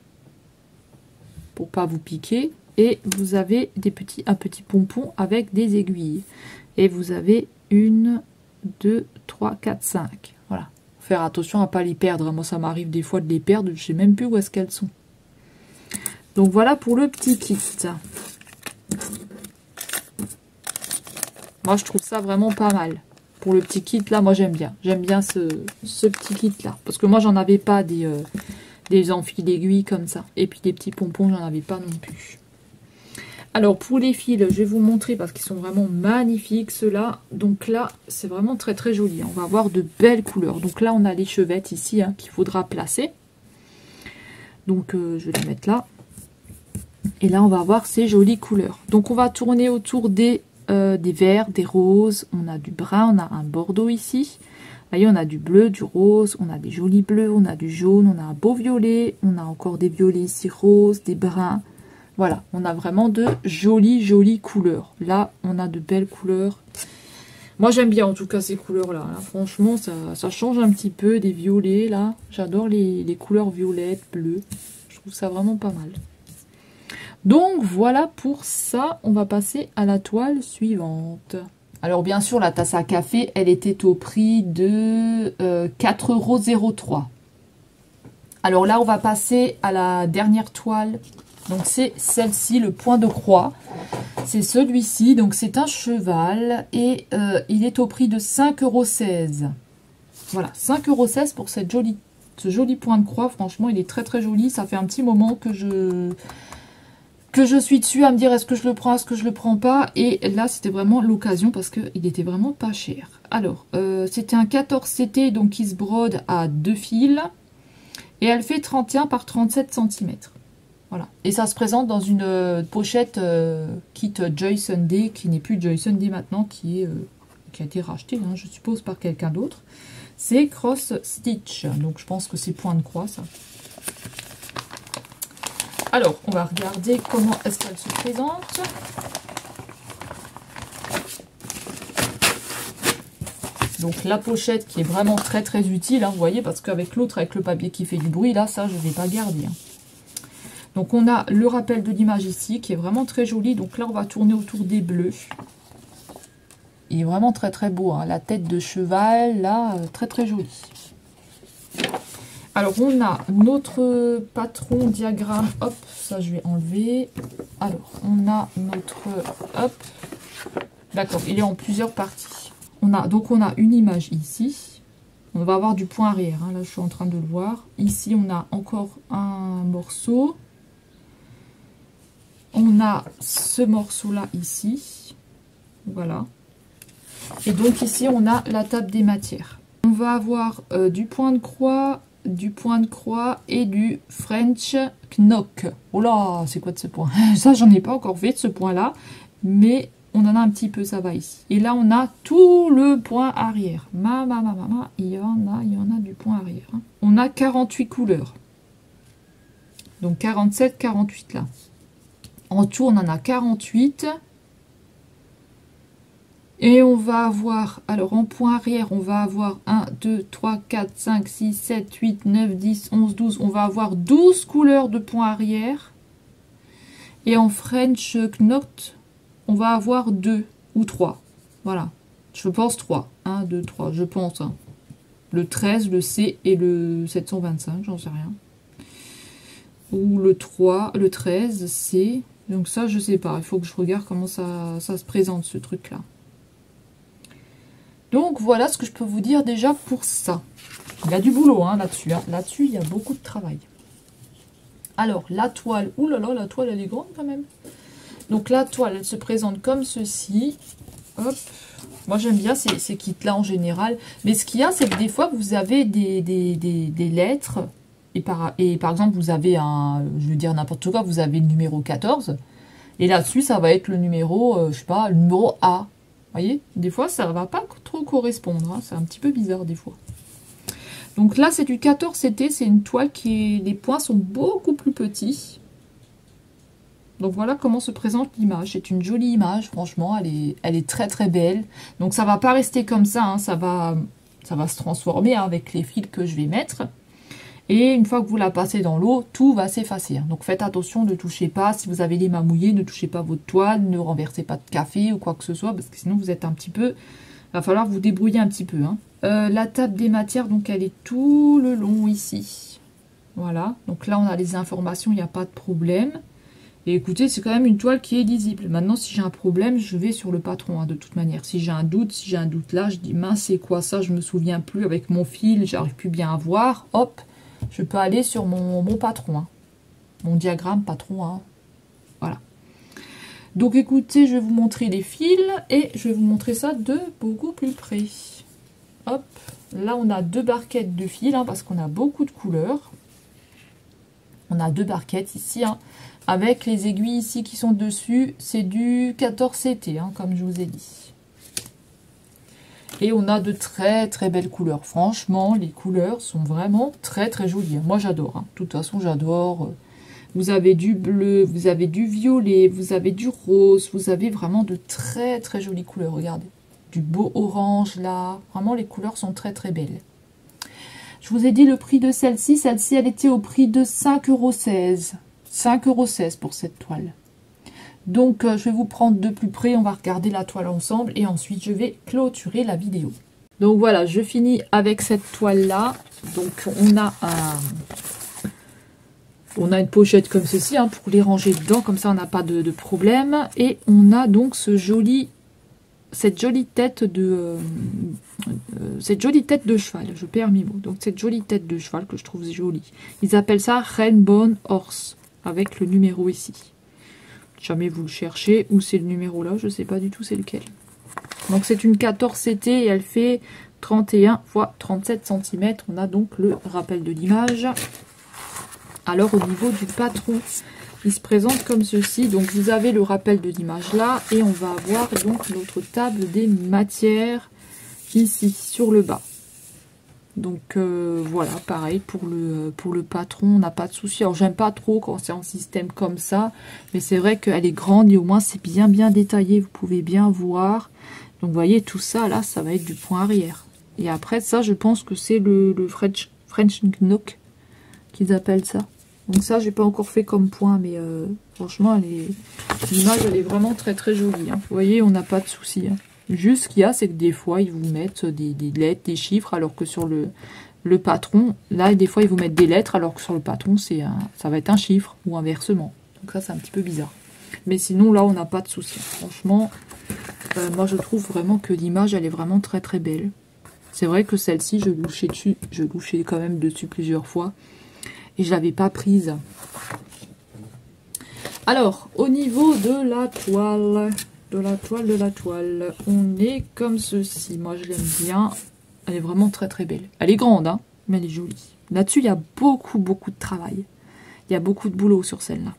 pour pas vous piquer, et vous avez un petit pompon avec des aiguilles, et vous avez 1, 2, 3, 4, 5, voilà. Faire attention à pas les perdre, moi ça m'arrive des fois de les perdre, je sais même plus où est-ce qu'elles sont. Donc voilà pour le petit kit. Moi je trouve ça vraiment pas mal. Pour le petit kit là, moi j'aime bien. J'aime bien ce petit kit là. Parce que moi j'en avais pas des enfils d'aiguilles comme ça. Et puis des petits pompons, j'en avais pas non plus. Alors pour les fils, je vais vous montrer parce qu'ils sont vraiment magnifiques ceux-là. Donc là, c'est vraiment très très joli. On va avoir de belles couleurs. Donc là, on a les chevettes ici hein, qu'il faudra placer. Donc je vais les mettre là. Et là, on va avoir ces jolies couleurs. Donc on va tourner autour des verts, des roses. On a du brun, on a un bordeaux ici. Vous voyez, on a du bleu, du rose, on a des jolis bleus, on a du jaune, on a un beau violet. On a encore des violets ici roses, des bruns. Voilà, on a vraiment de jolies couleurs. Là, on a de belles couleurs. Moi, j'aime bien en tout cas ces couleurs-là. Là, franchement, ça change un petit peu des violets, là. J'adore les couleurs violettes, bleues. Je trouve ça vraiment pas mal. Donc, voilà pour ça. On va passer à la toile suivante. Alors, bien sûr, la tasse à café, elle était au prix de 4,03 €. Alors là, on va passer à la dernière toile. Donc c'est celle-ci, le point de croix. C'est celui-ci, donc c'est un cheval et il est au prix de 5,16 €. Voilà, 5,16 € pour ce joli point de croix. Franchement, il est très très joli. Ça fait un petit moment que je suis dessus à me dire est-ce que je le prends, est-ce que je le prends pas. Et là, c'était vraiment l'occasion parce qu'il était vraiment pas cher. Alors, c'était un 14 CT, donc qui se brode à 2 fils. Et elle fait 31 par 37 cm. Voilà. Et ça se présente dans une pochette kit Joy Sunday, qui n'est plus Joy Sunday maintenant, qui a été racheté, hein, je suppose, par quelqu'un d'autre. C'est Cross Stitch. Donc je pense que c'est point de croix, ça. Alors, on va regarder comment est-ce qu'elle se présente. Donc la pochette qui est vraiment très très utile, hein, vous voyez, parce qu'avec l'autre, avec le papier qui fait du bruit, là, ça, je ne vais pas garder. Hein. Donc on a le rappel de l'image ici qui est vraiment très joli. Donc là on va tourner autour des bleus. Il est vraiment très très beau. Hein. La tête de cheval là, très très joli. Alors on a notre patron diagramme. Hop, ça je vais enlever. Alors on a notre... Hop. D'accord, il est en plusieurs parties. Donc on a une image ici. On va avoir du point arrière. Hein. Là je suis en train de le voir. Ici on a encore un morceau. On a ce morceau-là ici. Voilà. Et donc ici, on a la table des matières. On va avoir du point de croix et du French Knock. Oh là, c'est quoi de ce point? Ça, j'en ai pas encore fait de ce point-là. Mais on en a un petit peu, ça va ici. Et là, on a tout le point arrière. Il y en a du point arrière. Hein. On a 48 couleurs. Donc 47, 48 là. En tout, on en a 48. Et on va avoir, alors en point arrière, on va avoir 1, 2, 3, 4, 5, 6, 7, 8, 9, 10, 11, 12. On va avoir 12 couleurs de point arrière. Et en French Knot, on va avoir 2 ou 3. Voilà. Je pense 3. 1, 2, 3, je pense. Hein. Le 13, le C et le 725, j'en sais rien. Ou le 3, le 13, C... Donc ça, je sais pas. Il faut que je regarde comment ça se présente, ce truc-là. Donc, voilà ce que je peux vous dire déjà pour ça. Il y a du boulot hein, là-dessus. Hein. Là-dessus, il y a beaucoup de travail. Alors, la toile. Ouh là là, la toile, elle est grande quand même. Donc, la toile, elle se présente comme ceci. Hop. Moi, j'aime bien ces kits-là en général. Mais ce qu'il y a, c'est que des fois, vous avez des lettres... Et par exemple, vous avez je veux dire n'importe quoi, vous avez le numéro 14. Et là-dessus, ça va être le numéro, je sais pas, le numéro A. Vous voyez, des fois, ça ne va pas trop correspondre. Hein, c'est un petit peu bizarre des fois. Donc là, c'est du 14 CT. C'est une toile les points sont beaucoup plus petits. Donc voilà comment se présente l'image. C'est une jolie image, franchement, elle est très très belle. Donc ça va pas rester comme ça, hein, ça va se transformer hein, avec les fils que je vais mettre. Et une fois que vous la passez dans l'eau, tout va s'effacer. Hein. Donc faites attention, ne touchez pas. Si vous avez les mains mouillées, ne touchez pas votre toile, ne renversez pas de café ou quoi que ce soit, parce que sinon vous êtes un petit peu... Il va falloir vous débrouiller un petit peu. Hein. La table des matières, donc elle est tout le long ici. Voilà, donc là on a les informations, il n'y a pas de problème. Et écoutez, c'est quand même une toile qui est lisible. Maintenant, si j'ai un problème, je vais sur le patron, hein, de toute manière. Si j'ai un doute là, je dis, mince, c'est quoi ça? Je me souviens plus avec mon fil, j'arrive plus bien à voir. Hop, je peux aller sur mon patron, hein. Mon diagramme patron, hein. Voilà. Donc écoutez, je vais vous montrer les fils et je vais vous montrer ça de beaucoup plus près. Hop, là on a 2 barquettes de fils, hein, parce qu'on a beaucoup de couleurs. On a 2 barquettes ici, hein, avec les aiguilles ici qui sont dessus. C'est du 14 CT, hein, comme je vous ai dit. Et on a de très très belles couleurs. Franchement, les couleurs sont vraiment très très jolies. Moi j'adore, hein. De toute façon j'adore. Vous avez du bleu, vous avez du violet, vous avez du rose. Vous avez vraiment de très très jolies couleurs, regardez. Du beau orange là. Vraiment les couleurs sont très très belles. Je vous ai dit le prix de celle-ci. Celle-ci, elle était au prix de 5,16 €. 5,16 € pour cette toile. Donc, je vais vous prendre de plus près. On va regarder la toile ensemble. Et ensuite, je vais clôturer la vidéo. Donc, voilà, je finis avec cette toile-là. Donc, on a une pochette comme ceci, hein, pour les ranger dedans. Comme ça, on n'a pas de problème. Et on a donc cette jolie tête de cheval, je perds mes mots. Donc cette jolie tête de cheval que je trouve jolie. Ils appellent ça Rainbow Horse avec le numéro ici. Jamais vous le cherchez, où c'est le numéro là, je sais pas du tout c'est lequel. Donc c'est une 14 CT et elle fait 31 x 37 cm. On a donc le rappel de l'image. Alors au niveau du patron, il se présente comme ceci. Donc vous avez le rappel de l'image là et on va avoir donc notre table des matières ici sur le bas. Donc voilà, pareil pour le patron, on n'a pas de souci. Alors j'aime pas trop quand c'est en système comme ça, mais c'est vrai qu'elle est grande et au moins c'est bien détaillé, vous pouvez bien voir. Donc vous voyez tout ça là, ça va être du point arrière. Et après ça, je pense que c'est le French Knock qu'ils appellent ça. Donc ça, j'ai pas encore fait comme point, mais franchement, l'image, elle est vraiment très très jolie. Hein. Vous voyez, on n'a pas de souci. Hein. Juste ce qu'il y a, c'est que des fois, ils vous mettent des lettres, des chiffres, alors que sur le patron, là, des fois, ils vous mettent des lettres, alors que sur le patron, ça va être un chiffre, ou inversement. Donc ça, c'est un petit peu bizarre. Mais sinon, là, on n'a pas de souci. Franchement, moi, je trouve vraiment que l'image, elle est vraiment très très belle. C'est vrai que celle-ci, je louchais quand même dessus plusieurs fois. Et je l'avais pas prise. Alors, au niveau de la toile, on est comme ceci. Moi, je l'aime bien. Elle est vraiment très très belle. Elle est grande, hein, mais elle est jolie. Là-dessus, il y a beaucoup de travail. Il y a beaucoup de boulot sur celle-là.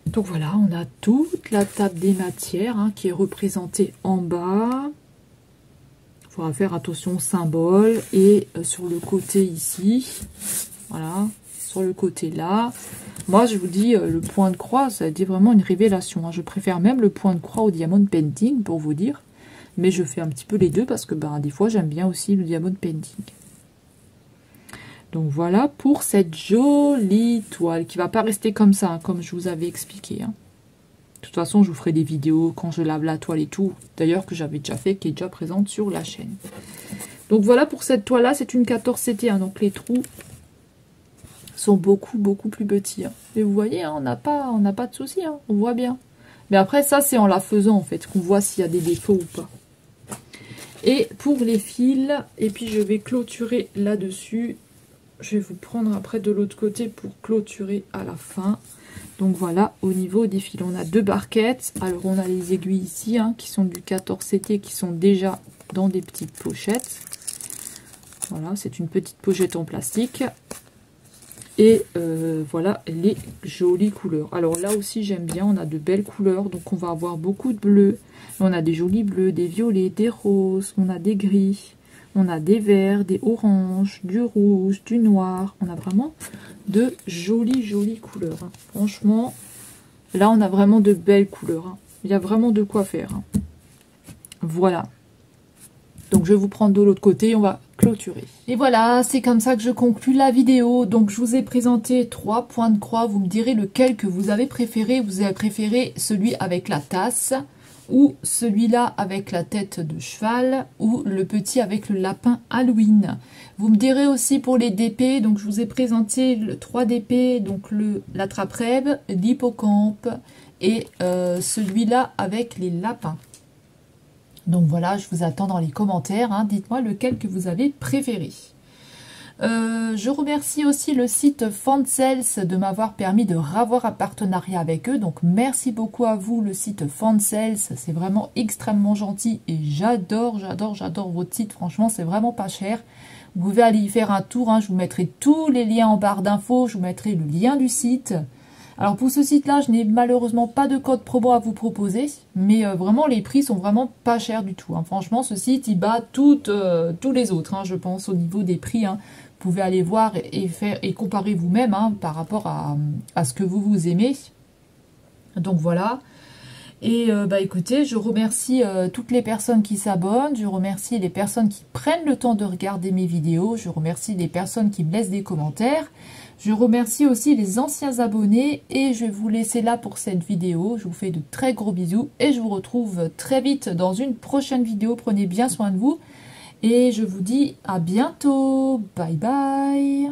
Donc voilà, on a toute la table des matières, hein, qui est représentée en bas. Il faudra faire attention aux symboles. Et sur le côté ici, voilà, sur le côté là, moi je vous dis, le point de croix, ça a été vraiment une révélation. Hein. Je préfère même le point de croix au diamond painting, pour vous dire. Mais je fais un petit peu les deux parce que des fois j'aime bien aussi le diamond painting. Donc voilà pour cette jolie toile qui va pas rester comme ça, hein, comme je vous avais expliqué. Hein. De toute façon, je vous ferai des vidéos quand je lave la toile et tout. D'ailleurs, que j'avais déjà fait, qui est déjà présente sur la chaîne. Donc voilà pour cette toile-là. C'est une 14 CT. Hein, donc les trous sont beaucoup plus petits. Hein. Et vous voyez, hein, on n'a pas de souci. Hein, on voit bien. Mais après, ça, c'est en la faisant, en fait, qu'on voit s'il y a des défauts ou pas. Et pour les fils, et puis je vais clôturer là-dessus. Je vais vous prendre après de l'autre côté pour clôturer à la fin. Donc voilà, au niveau des fils, on a 2 barquettes. Alors on a les aiguilles ici, hein, qui sont du 14 CT, qui sont déjà dans des petites pochettes. Voilà, c'est une petite pochette en plastique. Et voilà les jolies couleurs. Alors là aussi j'aime bien, on a de belles couleurs. Donc on va avoir beaucoup de bleu. On a des jolis bleus, des violets, des roses, on a des gris. On a des verts, des oranges, du rouge, du noir. On a vraiment de jolies couleurs. Hein. Franchement, là, on a vraiment de belles couleurs. Hein. Il y a vraiment de quoi faire. Hein. Voilà. Donc, je vais vous prendre de l'autre côté et on va clôturer. Et voilà, c'est comme ça que je conclue la vidéo. Donc, je vous ai présenté 3 points de croix. Vous me direz lequel que vous avez préféré. Vous avez préféré celui avec la tasse ou celui-là avec la tête de cheval ou le petit avec le lapin Halloween. Vous me direz aussi pour les DP. Donc, je vous ai présenté le 3 DP, donc l'attrape-rêve, l'hippocampe et celui-là avec les lapins. Donc voilà, je vous attends dans les commentaires. Hein. Dites-moi lequel que vous avez préféré. Je remercie aussi le site Fansels de m'avoir permis de ravoir un partenariat avec eux. Donc merci beaucoup à vous le site Fansels. C'est vraiment extrêmement gentil et j'adore votre site. Franchement, c'est vraiment pas cher. Vous pouvez aller y faire un tour. Hein. Je vous mettrai tous les liens en barre d'infos. Je vous mettrai le lien du site. Alors pour ce site-là, je n'ai malheureusement pas de code promo à vous proposer, mais vraiment les prix sont vraiment pas chers du tout. Hein. Franchement, ce site, il bat tous les autres, hein, je pense, au niveau des prix. Hein. Vous pouvez aller voir et comparer vous-même hein, par rapport à ce que vous aimez. Donc voilà. Et écoutez, je remercie toutes les personnes qui s'abonnent, je remercie les personnes qui prennent le temps de regarder mes vidéos, je remercie les personnes qui me laissent des commentaires. Je remercie aussi les anciens abonnés et je vais vous laisser là pour cette vidéo. Je vous fais de très gros bisous et je vous retrouve très vite dans une prochaine vidéo. Prenez bien soin de vous et je vous dis à bientôt. Bye bye.